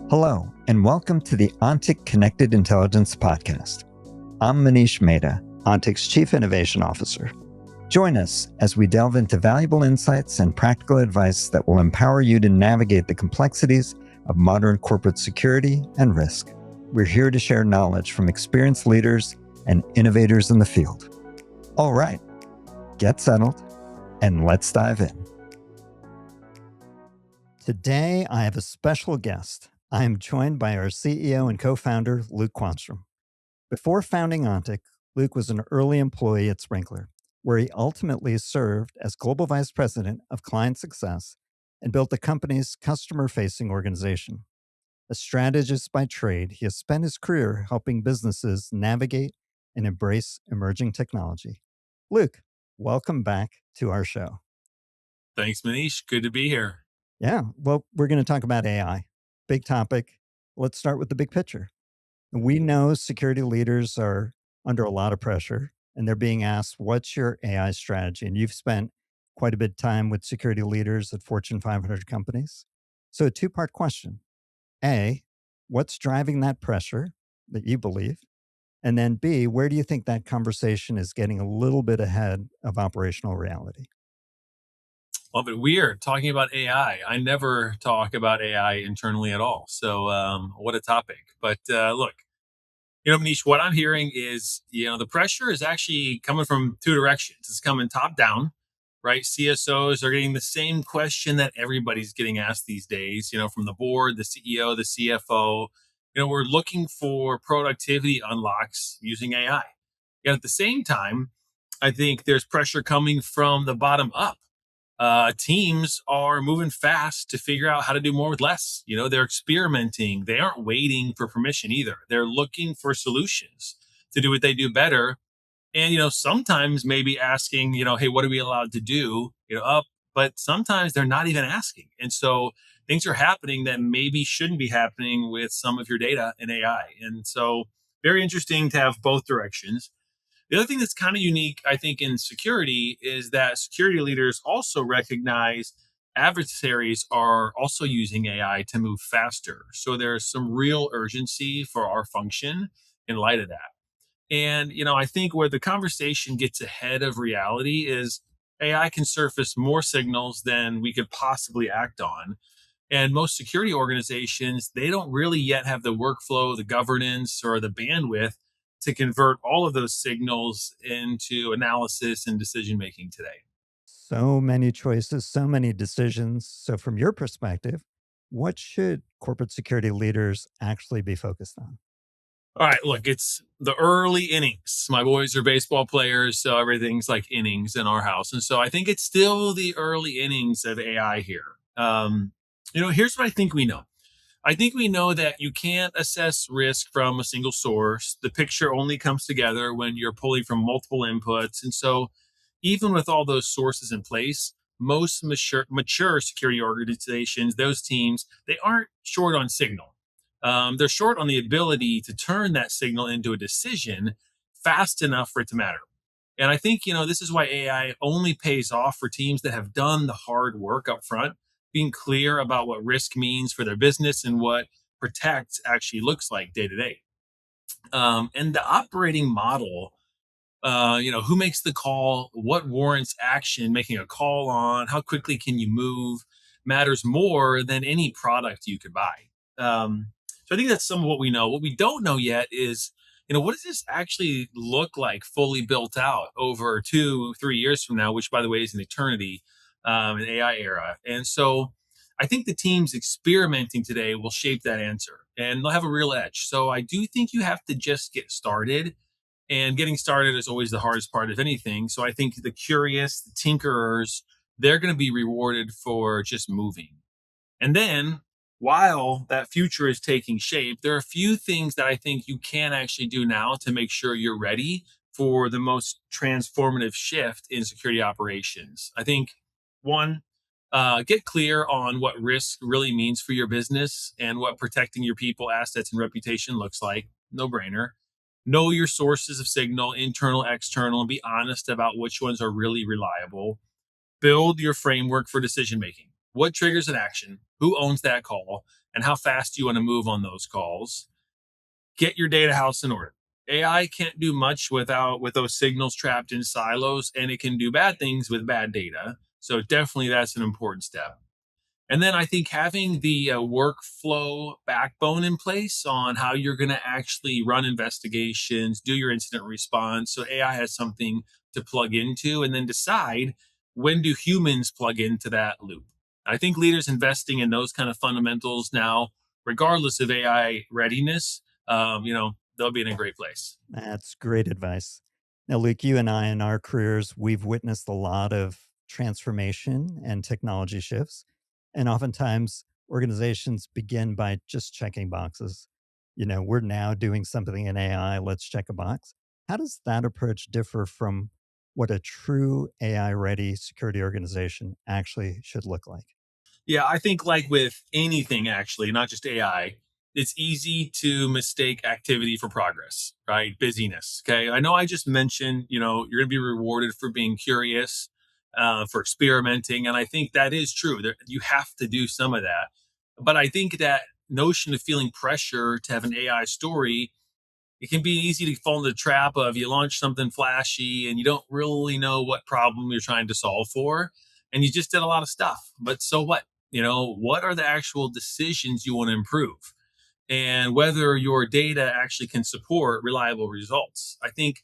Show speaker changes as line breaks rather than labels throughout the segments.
Hello, and welcome to the Ontic Connected Intelligence Podcast. I'm Manish Mehta, Ontic's Chief Innovation Officer. Join us as we delve into valuable insights and practical advice that will empower you to navigate the complexities of modern corporate security and risk. We're here to share knowledge from experienced leaders and innovators in the field. All right, get settled, and let's dive in. Today, I have a special guest. I am joined by our CEO and co-founder, Lukas Quanstrom. Before founding Ontic, Luke was an early employee at Sprinklr, where he ultimately served as Global Vice President of Client Success and built the company's customer-facing organization. A strategist by trade, he has spent his career helping businesses navigate and embrace emerging technology. Luke, welcome back to our show.
Thanks, Manish. Good to be here.
Yeah, well, we're going to talk about AI. Big topic. Let's start with the big picture. We know security leaders are under a lot of pressure and they're being asked, what's your AI strategy? And you've spent quite a bit of time with security leaders at Fortune 500 companies. So a two-part question. A, what's driving that pressure that you believe? And then B, where do you think that conversation is getting a little bit ahead of operational reality?
Well, but we're talking about AI. I never talk about AI internally at all. So what a topic. But look, Manish, what I'm hearing is, the pressure is actually coming from two directions. It's coming top down, right? CSOs are getting the same question that everybody's getting asked these days, from the board, the CEO, the CFO. We're looking for productivity unlocks using AI. Yet at the same time, I think there's pressure coming from the bottom up. Teams are moving fast to figure out how to do more with less. They're experimenting. They aren't waiting for permission either. They're looking for solutions to do what they do better. And, sometimes maybe asking, hey, what are we allowed to do, but sometimes they're not even asking. And so things are happening that maybe shouldn't be happening with some of your data and AI. And so very interesting to have both directions. The other thing that's kind of unique, I think, in security is that security leaders also recognize adversaries are also using AI to move faster. So there's some real urgency for our function in light of that. And, I think where the conversation gets ahead of reality is AI can surface more signals than we could possibly act on. And most security organizations, they don't really yet have the workflow, the governance, or the bandwidth to convert all of those signals into analysis and decision making today.
So many choices, so many decisions. So from your perspective, what should corporate security leaders actually be focused on?
All right, look, it's the early innings. My boys are baseball players, so everything's like innings in our house. And so I think it's still the early innings of AI here. Here's what I think we know. I think we know that you can't assess risk from a single source. The picture only comes together when you're pulling from multiple inputs. And so, even with all those sources in place, most mature security organizations, those teams, they aren't short on signal. They're short on the ability to turn that signal into a decision fast enough for it to matter. And I think, this is why AI only pays off for teams that have done the hard work up front, being clear about what risk means for their business and what protect actually looks like day to day. And the operating model, who makes the call, what warrants action, making a call on, how quickly can you move, matters more than any product you could buy. So I think that's some of what we know. What we don't know yet is, what does this actually look like fully built out over 2-3 years from now, which by the way is an eternity in AI era. And so I think the teams experimenting today will shape that answer and they'll have a real edge. So I do think you have to just get started, and getting started is always the hardest part of anything. So I think the curious, the tinkerers, they're going to be rewarded for just moving. And then while that future is taking shape, there are a few things that I think you can actually do now to make sure you're ready for the most transformative shift in security operations. I think one, get clear on what risk really means for your business and what protecting your people, assets, and reputation looks like. No brainer. Know your sources of signal, internal, external, and be honest about which ones are really reliable. Build your framework for decision making. what triggers an action, who owns that call, and how fast do you want to move on those calls. Get your data house in order. AI can't do much with those signals trapped in silos, and it can do bad things with bad data. So definitely that's an important step. And then I think having the workflow backbone in place on how you're going to actually run investigations, do your incident response. So AI has something to plug into, and then decide when do humans plug into that loop. I think leaders investing in those kind of fundamentals now, regardless of AI readiness, they'll be in a great place.
That's great advice. Now, Luke, you and I in our careers, we've witnessed a lot of transformation and technology shifts. And oftentimes organizations begin by just checking boxes. We're now doing something in AI, let's check a box. How does that approach differ from what a true AI ready security organization actually should look like?
Yeah, I think like with anything actually, not just AI, it's easy to mistake activity for progress, right? Busyness. Okay. I know I just mentioned, you're going to be rewarded for being curious, for experimenting. And I think that is true. You have to do some of that. But I think that notion of feeling pressure to have an AI story, it can be easy to fall into the trap of you launch something flashy and you don't really know what problem you're trying to solve for. And you just did a lot of stuff. But so what? What are the actual decisions you want to improve? And whether your data actually can support reliable results. I think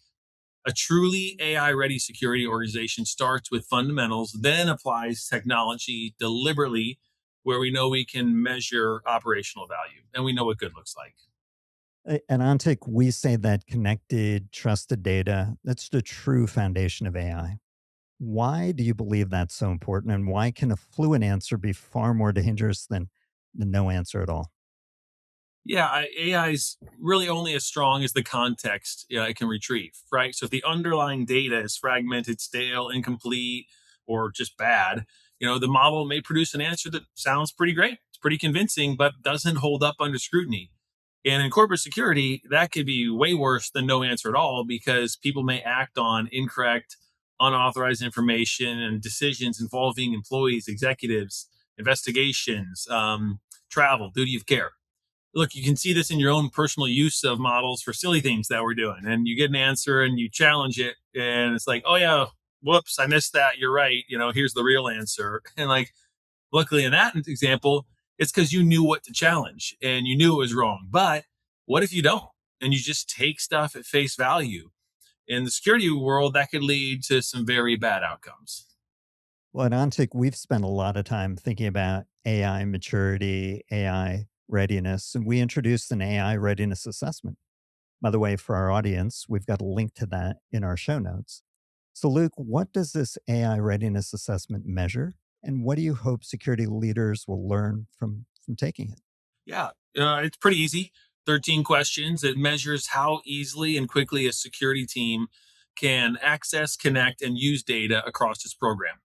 a truly AI ready security organization starts with fundamentals, then applies technology deliberately where we know we can measure operational value and we know what good looks like.
At Ontic, we say that connected, trusted data, that's the true foundation of AI. Why do you believe that's so important? And why can a fluent answer be far more dangerous than the no answer at all?
Yeah, AI is really only as strong as the context it can retrieve, right? So if the underlying data is fragmented, stale, incomplete, or just bad, the model may produce an answer that sounds pretty great. It's pretty convincing, but doesn't hold up under scrutiny. And in corporate security, that could be way worse than no answer at all because people may act on incorrect, unauthorized information and decisions involving employees, executives, investigations, travel, duty of care. Look, you can see this in your own personal use of models for silly things that we're doing. And you get an answer and you challenge it, and it's like, oh, yeah, whoops, I missed that. You're right. Here's the real answer. And like, luckily in that example, it's because you knew what to challenge and you knew it was wrong. But what if you don't? And you just take stuff at face value? In the security world, that could lead to some very bad outcomes.
Well, at Ontic, we've spent a lot of time thinking about AI maturity, AI readiness, and we introduced an AI readiness assessment. By the way, for our audience, we've got a link to that in our show notes. So, Luke, what does this AI readiness assessment measure? And what do you hope security leaders will learn from taking it?
Yeah, it's pretty easy. 13 questions. It measures how easily and quickly a security team can access, connect, and use data across its program.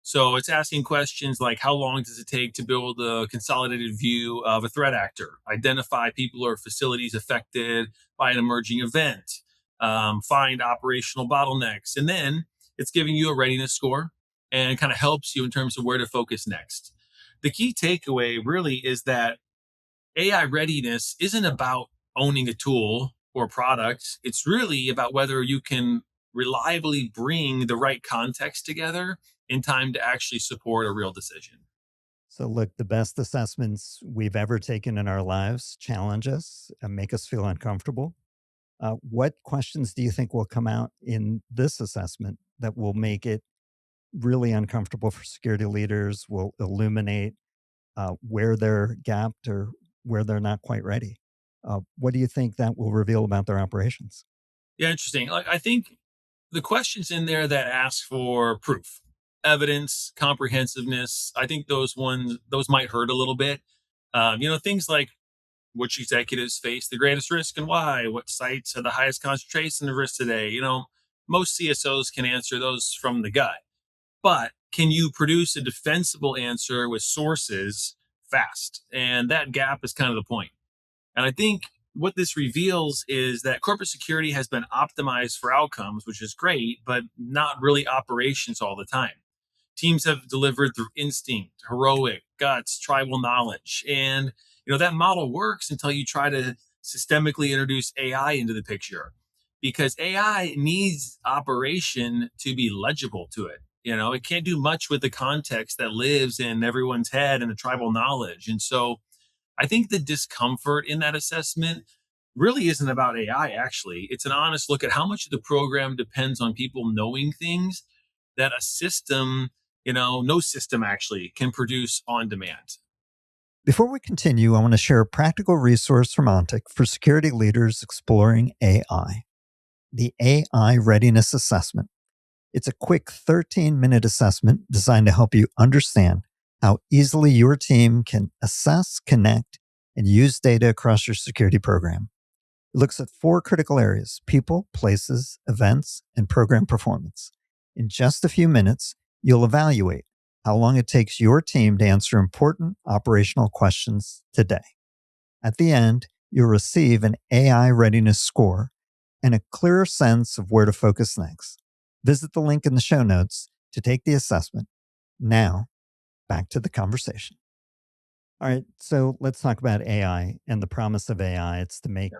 So it's asking questions like how long does it take to build a consolidated view of a threat actor, identify people or facilities affected by an emerging event, find operational bottlenecks, and then it's giving you a readiness score and kind of helps you in terms of where to focus next. The key takeaway really is that AI readiness isn't about owning a tool or product. It's really about whether you can reliably bring the right context together in time to actually support a real decision.
So, look, the best assessments we've ever taken in our lives challenge us and make us feel uncomfortable. What questions do you think will come out in this assessment that will make it really uncomfortable for security leaders, will illuminate where they're gapped or where they're not quite ready? What do you think that will reveal about their operations?
Yeah, interesting. Like I think the questions in there that ask for proof, evidence, comprehensiveness, I think those might hurt a little bit. Things like which executives face the greatest risk and why, what sites have the highest concentration of risk today. Most CSOs can answer those from the gut, but can you produce a defensible answer with sources fast? And that gap is kind of the point. And I think what this reveals is that corporate security has been optimized for outcomes, which is great, but not really operations all the time. Teams have delivered through instinct, heroic, guts, tribal knowledge. And, that model works until you try to systemically introduce AI into the picture because AI needs operation to be legible to it. It can't do much with the context that lives in everyone's head and the tribal knowledge. And so I think the discomfort in that assessment really isn't about AI, actually. It's an honest look at how much of the program depends on people knowing things that a system, no system actually can produce on demand.
Before we continue, I want to share a practical resource from Ontic for security leaders exploring AI, the AI Readiness Assessment. It's a quick 13-minute assessment designed to help you understand how easily your team can assess, connect, and use data across your security program. It looks at 4 critical areas: people, places, events, and program performance. In just a few minutes, you'll evaluate how long it takes your team to answer important operational questions today. At the end, you'll receive an AI readiness score and a clearer sense of where to focus next. Visit the link in the show notes to take the assessment. Now, back to the conversation. All right, so let's talk about AI and the promise of AI. It's to make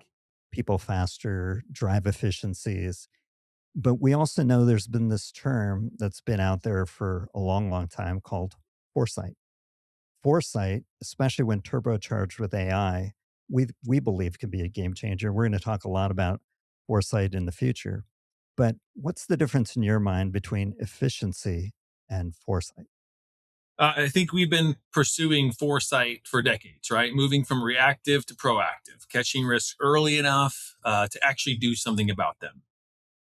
people faster, drive efficiencies. But we also know there's been this term that's been out there for a long, long time called foresight. Foresight, especially when turbocharged with AI, we believe can be a game changer. We're going to talk a lot about foresight in the future. But what's the difference in your mind between efficiency and foresight?
I think we've been pursuing foresight for decades, right? Moving from reactive to proactive, catching risks early enough to actually do something about them.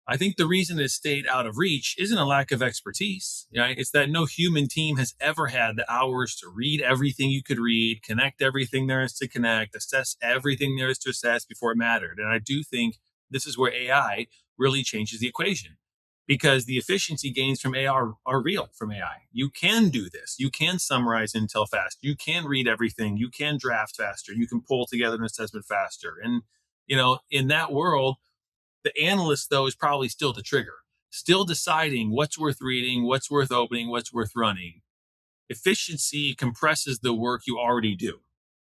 I think the reason it stayed out of reach isn't a lack of expertise, right? It's that no human team has ever had the hours to read everything you could read, connect everything there is to connect, assess everything there is to assess before it mattered. And I do think this is where AI really changes the equation because the efficiency gains from AI are real from AI. You can do this. You can summarize intel fast. You can read everything. You can draft faster. You can pull together an assessment faster. And, in that world, the analyst, though, is probably still the trigger, still deciding what's worth reading, what's worth opening, what's worth running. Efficiency compresses the work you already do.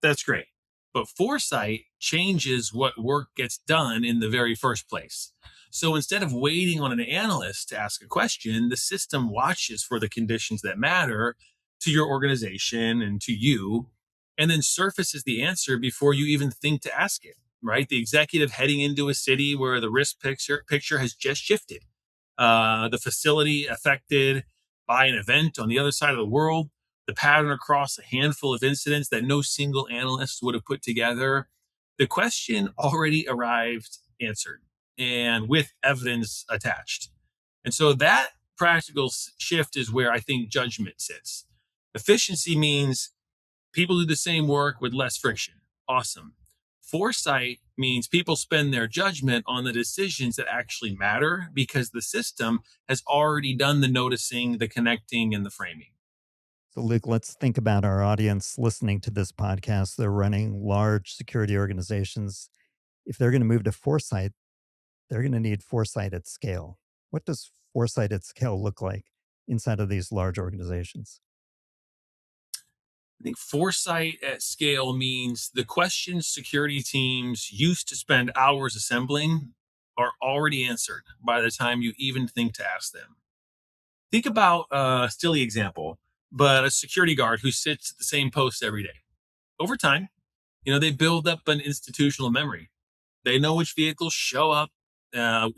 That's great. But foresight changes what work gets done in the very first place. So instead of waiting on an analyst to ask a question, the system watches for the conditions that matter to your organization and to you, and then surfaces the answer before you even think to ask it, right? The executive heading into a city where the risk picture has just shifted, the facility affected by an event on the other side of the world, the pattern across a handful of incidents that no single analyst would have put together. The question already arrived answered and with evidence attached. And so that practical shift is where I think judgment sits. Efficiency means people do the same work with less friction. Awesome. Foresight means people spend their judgment on the decisions that actually matter because the system has already done the noticing, the connecting, and the framing.
So, Luke, let's think about our audience listening to this podcast. They're running large security organizations. If they're going to move to foresight, they're going to need foresight at scale. What does foresight at scale look like inside of these large organizations?
I think foresight at scale means the questions security teams used to spend hours assembling are already answered by the time you even think to ask them. Think about a silly example, but a security guard who sits at the same post every day. Over time, they build up an institutional memory. They know which vehicles show up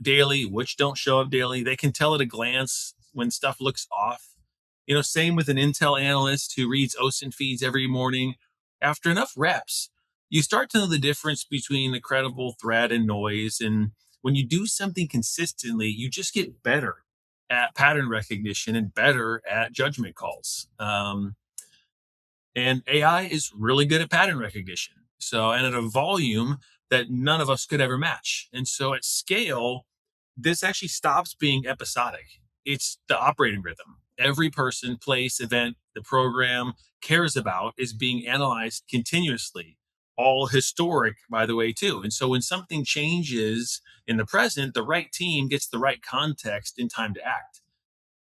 daily, which don't show up daily. They can tell at a glance when stuff looks off. Same with an Intel analyst who reads OSINT feeds every morning. After enough reps, you start to know the difference between a credible threat and noise. And when you do something consistently, you just get better at pattern recognition and better at judgment calls. And AI is really good at pattern recognition. So, and at a volume that none of us could ever match. And so at scale, this actually stops being episodic. It's the operating rhythm. Every person, place, event, the program cares about is being analyzed continuously, all historic, by the way, too. And so when something changes in the present, the right team gets the right context in time to act.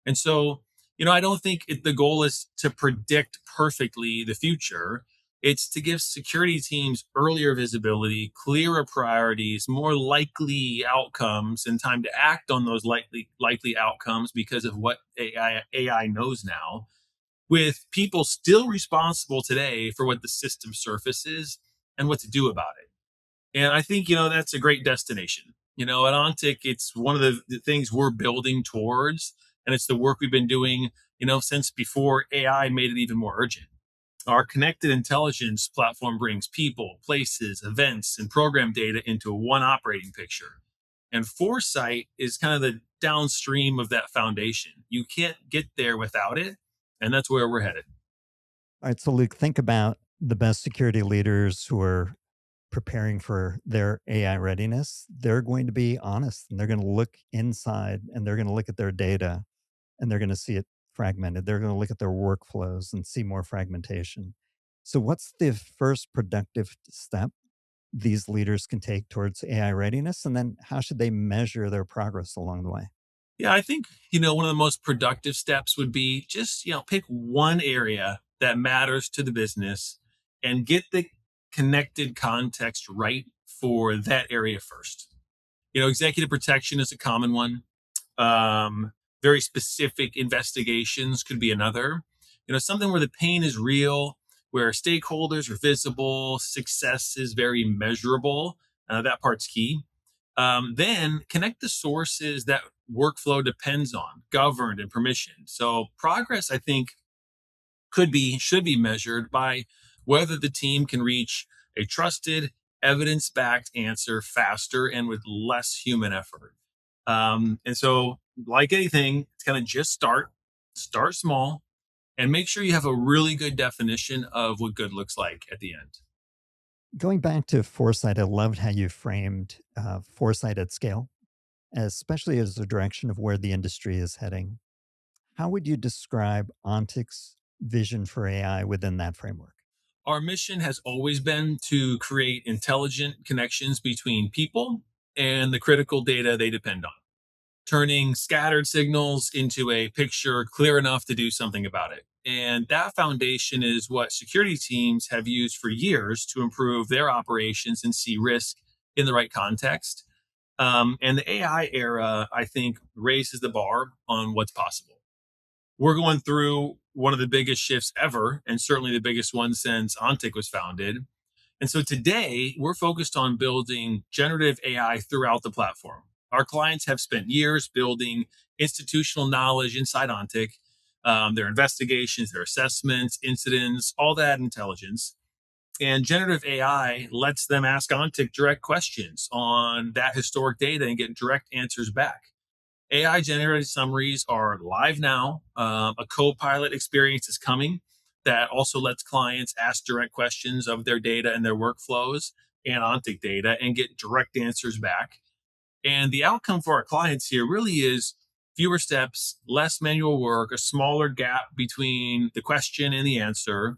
And so I don't think the goal is to predict perfectly the future. It's to give security teams earlier visibility, clearer priorities, more likely outcomes, and time to act on those likely outcomes because of what AI knows now, with people still responsible today for what the system surfaces and what to do about it. And I think, that's a great destination. At Ontic, it's one of the things we're building towards. And it's the work we've been doing, since before AI made it even more urgent. Our connected intelligence platform brings people, places, events, and program data into one operating picture. And foresight is kind of the downstream of that foundation. You can't get there without it. And that's where we're headed.
All right. So, Luke, think about the best security leaders who are preparing for their AI readiness. They're going to be honest and they're going to look inside and they're going to look at their data and they're going to see it fragmented. They're going to look at their workflows and see more fragmentation. So, what's the first productive step these leaders can take towards AI readiness? And then, how should they measure their progress along the way?
Yeah, I think, one of the most productive steps would be just, pick one area that matters to the business and get the connected context right for that area first. Executive protection is a common one. Um, Very specific investigations could be another. Something where the pain is real, where stakeholders are visible, success is very measurable. That part's key. Then connect the sources that workflow depends on, governed and permissioned. So progress, I think, should be measured by whether the team can reach a trusted, evidence-backed answer faster and with less human effort. And so, like anything, it's kind of just start small, and make sure you have a really good definition of what good looks like at the end.
Going back to foresight, I loved how you framed foresight at scale, especially as a direction of where the industry is heading. How would you describe Ontic's vision for AI within that framework?
Our mission has always been to create intelligent connections between people and the critical data they depend on, turning scattered signals into a picture clear enough to do something about it. And that foundation is what security teams have used for years to improve their operations and see risk in the right context. And the AI era, I think, raises the bar on what's possible. We're going through one of the biggest shifts ever, and certainly the biggest one since Ontic was founded. And so today, we're focused on building generative AI throughout the platform. Our clients have spent years building institutional knowledge inside Ontic, their investigations, their assessments, incidents, all that intelligence. And generative AI lets them ask Ontic direct questions on that historic data and get direct answers back. AI generated summaries are live now. A co-pilot experience is coming that also lets clients ask direct questions of their data and their workflows and Ontic data and get direct answers back. And the outcome for our clients here really is fewer steps, less manual work, a smaller gap between the question and the answer.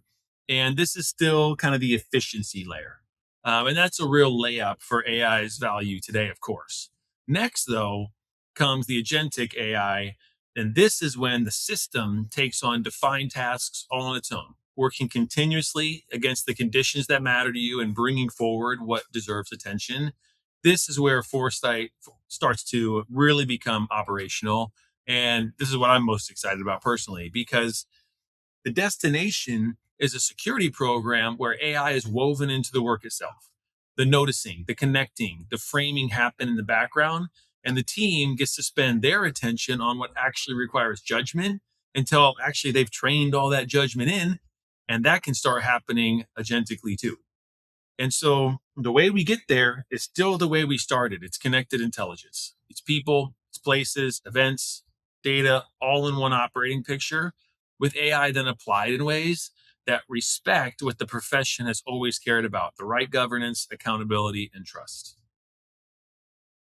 And this is still kind of the efficiency layer. And that's a real layup for AI's value today, of course. Next, though, comes the agentic AI. And this is when the system takes on defined tasks all on its own, working continuously against the conditions that matter to you and bringing forward what deserves attention. This is where foresight starts to really become operational. And this is what I'm most excited about personally, because the destination is a security program where AI is woven into the work itself. The noticing, the connecting, the framing happen in the background, and the team gets to spend their attention on what actually requires judgment until actually they've trained all that judgment in, and that can start happening agentically too. And so the way we get there is still the way we started. It's connected intelligence. It's people, it's places, events, data, all in one operating picture, with AI then applied in ways that respect what the profession has always cared about: the right governance, accountability, and trust.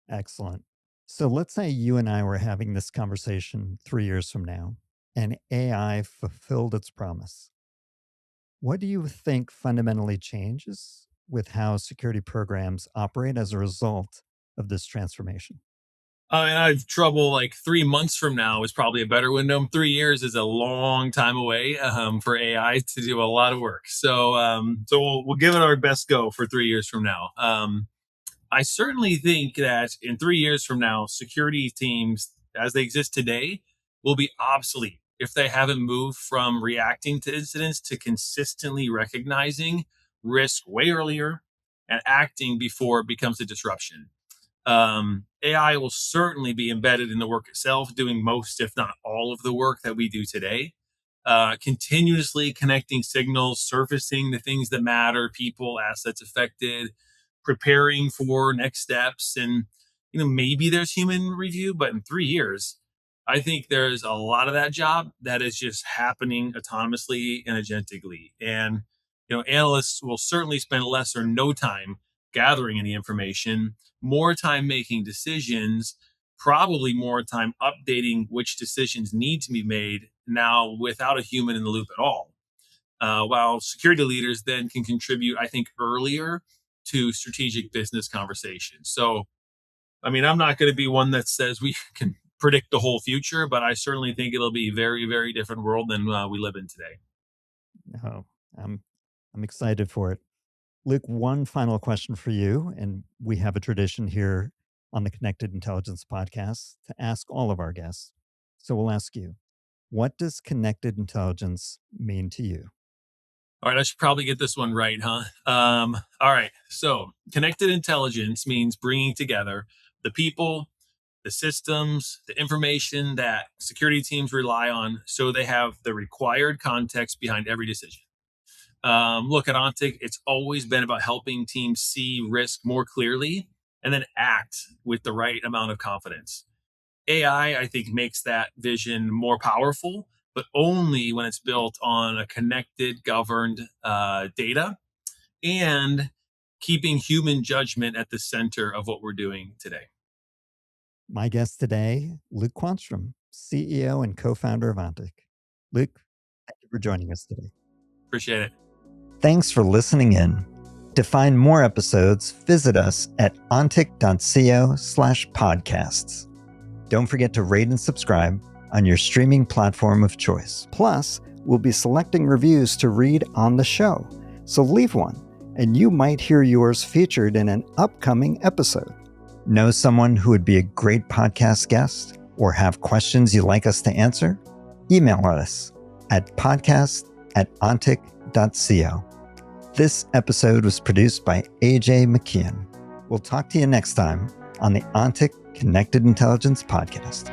Excellent. So let's say you and I were having this conversation 3 years from now and AI fulfilled its promise. What do you think fundamentally changes with how security programs operate as a result of this transformation?
And I have trouble like 3 months from now is probably a better window. 3 years is a long time away for AI to do a lot of work. So we'll give it our best go for 3 years from now. I certainly think that in 3 years from now, security teams as they exist today will be obsolete if they haven't moved from reacting to incidents to consistently recognizing risk way earlier and acting before it becomes a disruption. AI will certainly be embedded in the work itself, doing most, if not all, of the work that we do today. Continuously connecting signals, surfacing the things that matter, people, assets affected, preparing for next steps, and maybe there's human review, but in 3 years, I think there's a lot of that job that is just happening autonomously and agentically. And analysts will certainly spend less or no time gathering any information, more time making decisions, probably more time updating which decisions need to be made now without a human in the loop at all. While security leaders then can contribute, I think, earlier to strategic business conversations. So, I mean, I'm not going to be one that says we can predict the whole future, but I certainly think it'll be a very, very different world than we live in today.
Oh, I'm excited for it. Luke, one final question for you. And we have a tradition here on the Connected Intelligence podcast to ask all of our guests. So we'll ask you, what does connected intelligence mean to you?
All right, I should probably get this one right, huh? All right, so connected intelligence means bringing together the people, the systems, the information that security teams rely on so they have the required context behind every decision. Look, at Ontic, it's always been about helping teams see risk more clearly and then act with the right amount of confidence. AI, I think, makes that vision more powerful, but only when it's built on a connected, governed data and keeping human judgment at the center of what we're doing today.
My guest today, Luke Quanstrom, CEO and co-founder of Ontic. Luke, thank you for joining us today.
Appreciate it.
Thanks for listening in. To find more episodes, visit us at ontic.co/podcasts. Don't forget to rate and subscribe on your streaming platform of choice. Plus, we'll be selecting reviews to read on the show. So leave one, and you might hear yours featured in an upcoming episode. Know someone who would be a great podcast guest or have questions you'd like us to answer? Email us at podcast@ontic.co. This episode was produced by AJ McKeon. We'll talk to you next time on the Ontic Connected Intelligence Podcast.